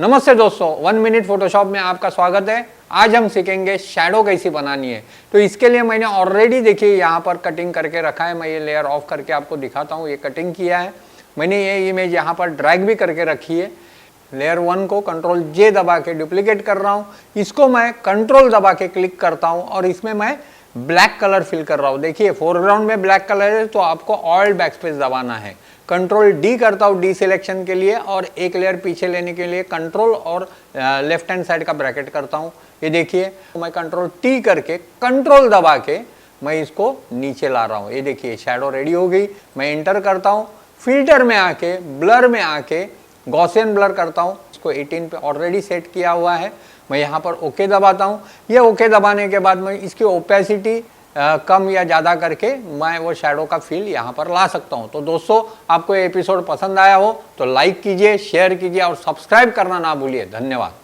नमस्ते दोस्तों, 1 minute Photoshop में आपका स्वागत है। आज हम सीखेंगे शैडो कैसी बनानी है। तो इसके लिए मैंने ऑलरेडी देखिए यहाँ पर कटिंग करके रखा है। मैं ये लेयर ऑफ करके आपको दिखाता हूँ। ये कटिंग किया है मैंने। ये इमेज यहाँ पर ड्रैग भी करके रखी है। लेयर 1 को कंट्रोल जे दबा के डुप्लीकेट कर रहा हूँ। इसको मैं कंट्रोल दबा के क्लिक करता हूँ और इसमें मैं ब्लैक कलर फिल कर रहा हूँ। देखिए फोरग्राउंड में ब्लैक कलर है तो आपको ऑल बैकस्पेस दबाना है। कंट्रोल डी करता हूँ डी सिलेक्शन के लिए, और एक लेयर पीछे लेने के लिए कंट्रोल और लेफ्ट हैंड साइड का ब्रैकेट करता हूँ। ये देखिए मैं कंट्रोल टी करके कंट्रोल दबा के मैं इसको नीचे ला रहा हूँ। ये देखिए शैडो रेडी हो गई। मैं इंटर करता हूँ, फिल्टर में आके ब्लर में आके गॉसियन ब्लर करता हूँ। इसको 18 पे ऑलरेडी सेट किया हुआ है। मैं यहाँ पर ओके दबाता हूँ। ये ओके दबाने के बाद मैं इसकी ओपेसिटी कम या ज़्यादा करके मैं वो शैडो का फील यहाँ पर ला सकता हूँ। तो दोस्तों, आपको ये एपिसोड पसंद आया हो तो लाइक कीजिए, शेयर कीजिए और सब्सक्राइब करना ना भूलिए। धन्यवाद।